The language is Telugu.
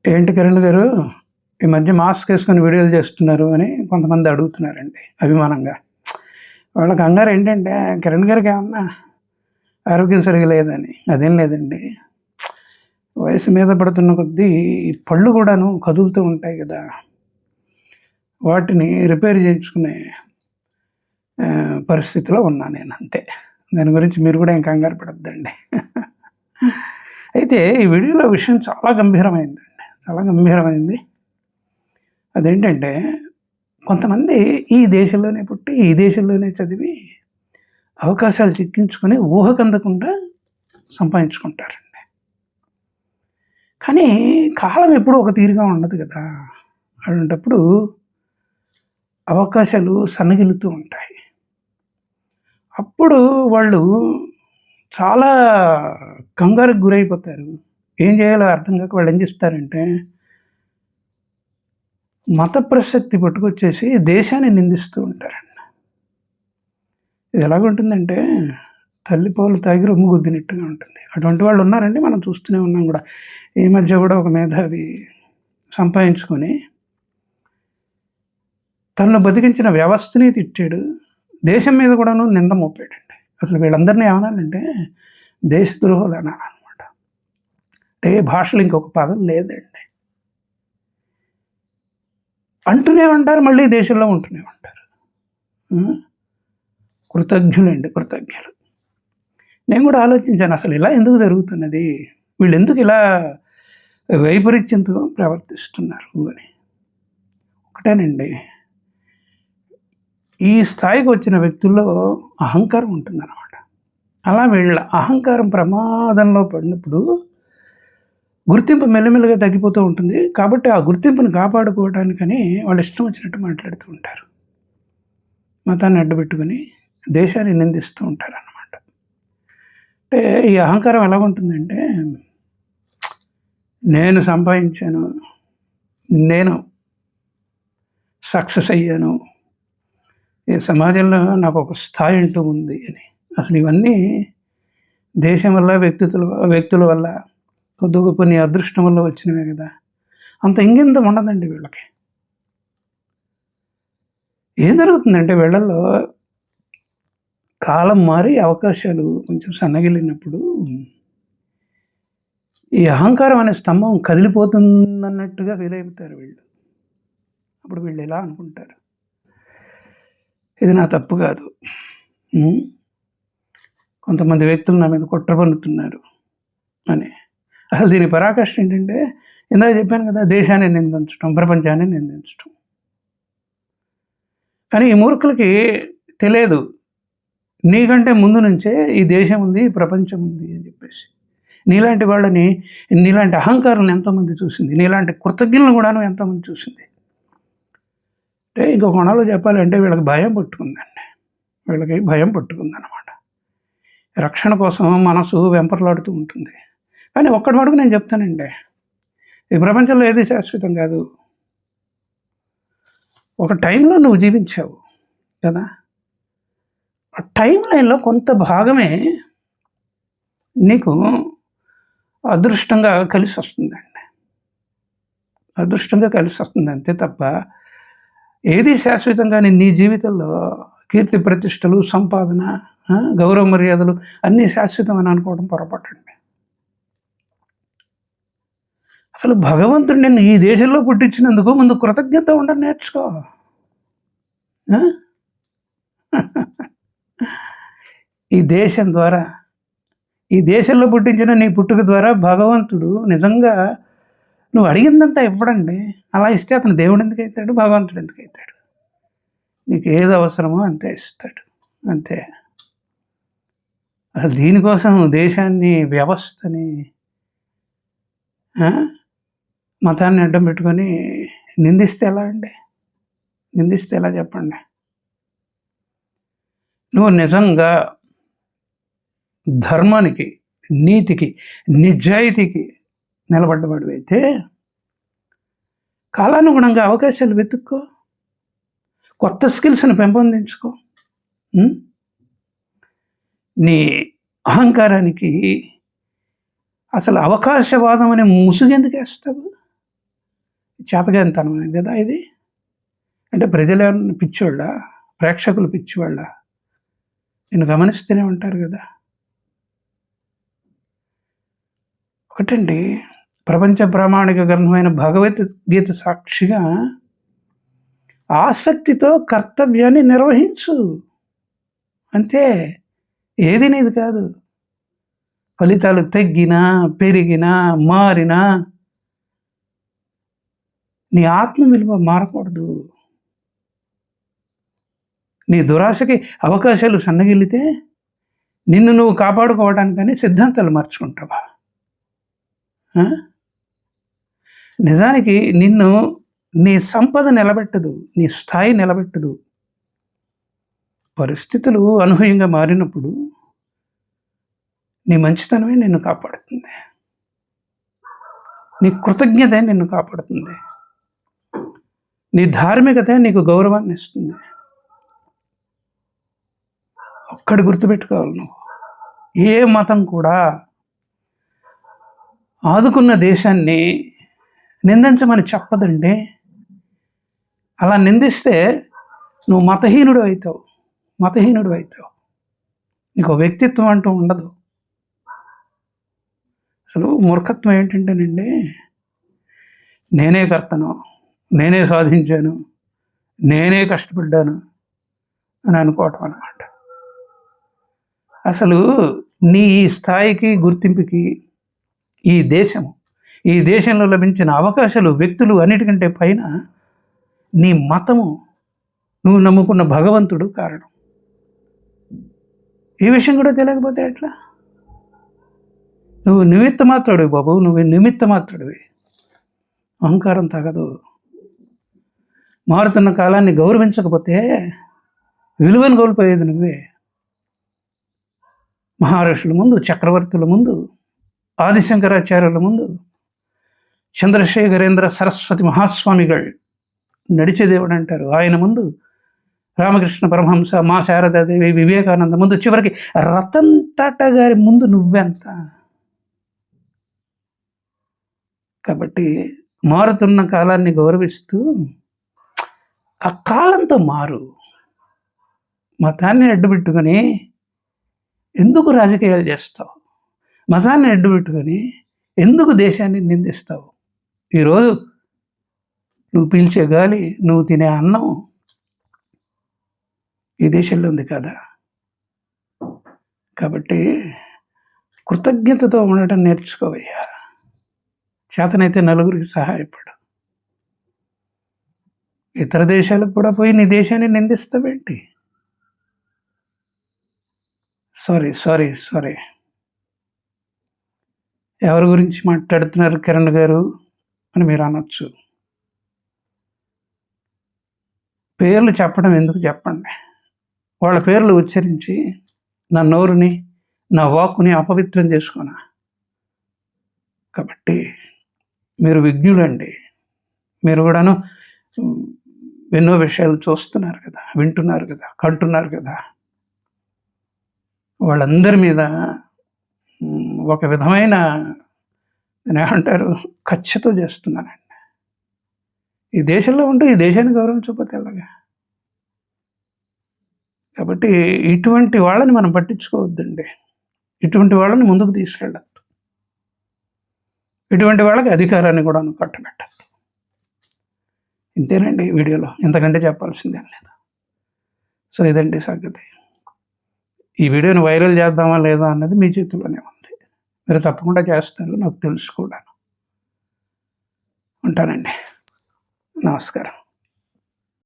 ఏంటి కిరణ్ గారు ఈ మధ్య మాస్క్ వేసుకొని వీడియోలు చేస్తున్నారు అని కొంతమంది అడుగుతున్నారండి అభిమానంగా. వాళ్ళ కంగారు ఏంటంటే కిరణ్ గారికి ఏమన్నా ఆరోగ్యం సరిగా లేదని. అదేం లేదండి. వయసు మీద పడుతున్న కొద్దీ ఈ పళ్ళు కూడాను కదులుతూ ఉంటాయి కదా, వాటిని రిపేర్ చేయించుకునే పరిస్థితిలో ఉన్నా నేను, అంతే. దాని గురించి మీరు కూడా ఏం కంగారు పడొద్దండి. అయితే ఈ వీడియోలో విషయం చాలా గంభీరమైందండి, చాలా గంభీరమైంది. అదేంటంటే కొంతమంది ఈ దేశంలోనే పుట్టి ఈ దేశంలోనే చదివి అవకాశాలు చిక్కించుకొని ఊహకందకుండా సంపాదించుకుంటారండి. కానీ కాలం ఎప్పుడూ ఒక తీరుగా ఉండదు కదా. అలాంటప్పుడు అవకాశాలు సన్నగిలుతూ ఉంటాయి. అప్పుడు వాళ్ళు చాలా కంగారుకు గురైపోతారు. ఏం చేయాలో అర్థం కాక వాళ్ళు ఏం చేస్తారంటే మత ప్రసక్తి పట్టుకొచ్చేసి దేశాన్ని నిందిస్తూ ఉంటారండి. ఇది ఎలాగుంటుందంటే తల్లి పాలు తాగి రొమ్ము గుద్దినట్టుగా ఉంటుంది. అటువంటి వాళ్ళు ఉన్నారండి, మనం చూస్తూనే ఉన్నాం కూడా. ఈ మధ్య కూడా ఒక మేధావి సంపాదించుకొని తనను బతికించిన వ్యవస్థని తిట్టాడు, దేశం మీద కూడాను నింద మోపాడండి. అసలు వీళ్ళందరినీ ఏమనాలంటే దేశద్రోహులు అనాలన్నమాట. అంటే భాషలో ఇంకొక పదం లేదండి. అంటూనే ఉంటారు, మళ్ళీ దేశంలో ఉంటూనే ఉంటారు. కృతజ్ఞులండి, కృతజ్ఞులు. నేను కూడా ఆలోచించాను, అసలు ఇలా ఎందుకు జరుగుతున్నది, వీళ్ళు ఎందుకు ఇలా వైపరీత్యంతో ప్రవర్తిస్తున్నారు అని. ఒకటేనండి, ఈ స్థాయికి వచ్చిన వ్యక్తుల్లో అహంకారం ఉంటుందన్నమాట. అలా వీళ్ళ అహంకారం ప్రమాదంలో పడినప్పుడు గుర్తింపు మెల్లమెల్లగా తగ్గిపోతూ ఉంటుంది. కాబట్టి ఆ గుర్తింపును కాపాడుకోవడానికని వాళ్ళు ఇష్టం వచ్చినట్టు మాట్లాడుతూ ఉంటారు. మతాన్ని అడ్డుపెట్టుకొని దేశాన్ని నిందిస్తూ ఉంటారు అన్నమాట. అంటే ఈ అహంకారం ఎలా ఉంటుందంటే, నేను సంపాదించాను, నేను సక్సెస్ అయ్యాను, ఈ సమాజంలో నాకు ఒక స్థాయి అంటూ ఉంది అని. అసలు ఇవన్నీ దేశం వల్ల వ్యక్తుల వల్ల కొద్ది గొప్ప నీ అదృష్టం వల్ల వచ్చినవే కదా. అంత ఇంగింతం ఉండదండి వీళ్ళకి. ఏం జరుగుతుందంటే వీళ్ళల్లో కాలం మారి అవకాశాలు కొంచెం సన్నగిలినప్పుడు ఈ అహంకారం అనే స్తంభం కదిలిపోతుందన్నట్టుగా ఫీల్ అయిపోతారు వీళ్ళు. అప్పుడు వీళ్ళు ఎలా అనుకుంటారు, ఇది నా తప్పు కాదు, కొంతమంది వ్యక్తులు నా మీద కుట్ర పన్నుతున్నారు అని. అసలు దీని పరాకాష్ఠ ఏంటంటే, ఇందాక చెప్పాను కదా, దేశాన్ని నిందించడం, ప్రపంచాన్ని నిందించడం. కానీ ఈ మూర్ఖులకి తెలియదు, నీకంటే ముందు నుంచే ఈ దేశం ఉంది, ఈ ప్రపంచం ఉంది అని చెప్పేసి. నీలాంటి వాళ్ళని, నీలాంటి అహంకారులను ఎంతోమంది చూసింది, నీలాంటి కృతజ్ఞులను కూడాను ఎంతోమంది చూసింది. అంటే ఇంకో కొనాలో చెప్పాలంటే వీళ్ళకి భయం పట్టుకుందండి, వీళ్ళకి భయం పట్టుకుందన్నమాట. రక్షణ కోసం మనసు వెంపర్లాడుతూ ఉంటుంది. కానీ ఒక్కటి మటుకు నేను చెప్తానండి, ఈ ప్రపంచంలో ఏది శాశ్వతం కాదు. ఒక టైంలో నువ్వు జీవించావు కదా, ఆ టైం లైన్లో కొంత భాగమే నీకు అదృష్టంగా కలిసి వస్తుందండి, అదృష్టంగా కలిసి వస్తుంది, అంతే తప్ప ఏది శాశ్వతంగానే నీ జీవితంలో కీర్తి ప్రతిష్టలు, సంపాదన, గౌరవ మర్యాదలు అన్నీ శాశ్వతం అని అనుకోవడం పొరపాటండి. అసలు భగవంతుడు నిన్ను ఈ దేశంలో పుట్టించినందుకు ముందు కృతజ్ఞత ఉండని నేర్చుకో. ఈ దేశం ద్వారా, ఈ దేశంలో పుట్టించిన నీ పుట్టుక ద్వారా భగవంతుడు నిజంగా నువ్వు అడిగిందంతా ఇవ్వడండి. అలా ఇస్తే అతను దేవుడు ఎందుకు అవుతాడు, భగవంతుడు ఎందుకు అవుతాడు? నీకు ఏది అవసరమో అంతే ఇస్తాడు, అంతే. అసలు దీనికోసం దేశాన్ని, వ్యవస్థని, మతాన్ని అడ్డం పెట్టుకొని నిందిస్తే ఎలా అండి? నిందిస్తే ఎలా చెప్పండి? నువ్వు నిజంగా ధర్మానికి, నీతికి, నిజాయితీకి నిలబడ్డవాడు అయితే కాలానుగుణంగా అవకాశాలు వెతుక్కో, కొత్త స్కిల్స్ని పెంపొందించుకో. నీ అహంకారానికి అసలు అవకాశవాదం అనే ముసుగెందుకు వేస్తావు? చేతగానితనం కదా ఇది. అంటే ప్రజలు ఏమన్నా పిచ్చోళ్ళ, ప్రేక్షకులు పిచ్చివాళ్ళ? నేను గమనిస్తూనే ఉంటారు కదా. ఒకటండి, ప్రపంచ ప్రామాణిక గ్రంథమైన భగవద్గీత సాక్షిగా ఆసక్తితో కర్తవ్యాన్ని నిర్వహించు, అంతే. ఏది నీది కాదు. ఫలితాలు తగ్గినా, పెరిగినా, మారినా నీ ఆత్మ విలువ మారకూడదు. నీ దురాశకి అవకాశాలు సన్నగిల్లితే నిన్ను నువ్వు కాపాడుకోవడానికని సిద్ధాంతాలు మార్చుకుంటావా? నిజానికి నిన్ను నీ సంపద నిలబెట్టదు, నీ స్థాయి నిలబెట్టదు. పరిస్థితులు అనూహ్యంగా మారినప్పుడు నీ మంచితనమే నిన్ను కాపాడుతుంది, నీ కృతజ్ఞతే నిన్ను కాపాడుతుంది, నీ ధార్మికతే నీకు గౌరవాన్ని ఇస్తుంది. ఒక్కడి గుర్తుపెట్టుకోవాలి, నువ్వు ఏ మతం కూడా ఆదుకున్న దేశాన్ని నిందించమని చెప్పదండి. అలా నిందిస్తే నువ్వు మతహీనుడు అవుతావు. నీకు వ్యక్తిత్వం అంటూ ఉండదు. అసలు మూర్ఖత్వం ఏంటంటేనండి, నేనే కర్తను, నేనే సాధించాను, నేనే కష్టపడ్డాను అని అనుకోవటం అన్నమాట. అసలు నీ ఈ స్థాయికి, గుర్తింపుకి ఈ దేశంలో లభించిన అవకాశాలు, వ్యక్తులు అన్నిటికంటే పైన నీ మతము, నువ్వు నమ్ముకున్న భగవంతుడు కారణం. ఈ విషయం కూడా తెలియకపోతే ఎట్లా? నువ్వు నిమిత్త మాత్రుడివి బాబు, నువ్వు నిమిత్త మాత్రుడివి. అహంకారం తగదు. మారుతున్న కాలాన్ని గౌరవించకపోతే విలువను కోల్పోయేది నువ్వే. మహారాష్ట్రుల ముందు, చక్రవర్తుల ముందు, ఆదిశంకరాచార్యుల ముందు, చంద్రశేఖరేంద్ర సరస్వతి మహాస్వామిகள் నడిచేదేవుడు అంటారు, ఆయన ముందు, రామకృష్ణ పరమహంస, మా శారదాదేవి, వివేకానంద ముందు, చివరికి రతన్ టాటా గారి ముందు నువ్వెంత? కాబట్టి మారుతున్న కాలాన్ని గౌరవిస్తూ ఆ కాలంతో మారు. మతాన్ని అడ్డుపెట్టుకొని ఎందుకు రాజకీయాలు చేస్తావు? మతాన్ని అడ్డుపెట్టుకొని ఎందుకు దేశాన్ని నిందిస్తావు? ఈరోజు నువ్వు పీల్చే గాలి, నువ్వు తినే అన్నం ఈ దేశంలో ఉంది కదా. కాబట్టి కృతజ్ఞతతో ఉండటం నేర్చుకోవయ్యా. చేతనైతే నలుగురికి సహాయపడు. ఇతర దేశాలకు కూడా పోయి నీ దేశాన్ని నిందిస్తావేంటి? సారీ ఎవరి గురించి మాట్లాడుతున్నారు కిరణ్ గారు అని మీరు అనొచ్చు. పేర్లు చెప్పడం ఎందుకు చెప్పండి. వాళ్ళ పేర్లు ఉచ్చరించి నా నోరుని, నా వాక్కుని అపవిత్రం చేసుకున్నా. కాబట్టి మీరు విజ్ఞులండి. మీరు కూడాను ఎన్నో విషయాలు చూస్తున్నారు కదా, వింటున్నారు కదా, కంటున్నారు కదా. వాళ్ళందరి మీద ఒక విధమైన ఏమంటారు, ఖర్చుతో చేస్తున్నానండి. ఈ దేశంలో ఉంటూ ఈ దేశాన్ని గౌరవించకపోతే ఎలాగా? కాబట్టి ఇటువంటి వాళ్ళని మనం పట్టించుకోవద్దండి. ఇటువంటి వాళ్ళని ముందుకు తీసుకెళ్ళద్దు. ఇటువంటి వాళ్ళకి అధికారాన్ని కూడా కట్టబెట్టద్దు. ఇంతేనండి వీడియోలో, ఇంతకంటే చెప్పాల్సిందేం లేదు. సో ఇదండి సంగతి. ఈ వీడియోని వైరల్ చేద్దామా లేదా అన్నది మీ చేతిలోనే ఉంది. మీరు తప్పకుండా చేస్తారు, నాకు తెలుసు కూడా. ఉంటానండి. నమస్కారం.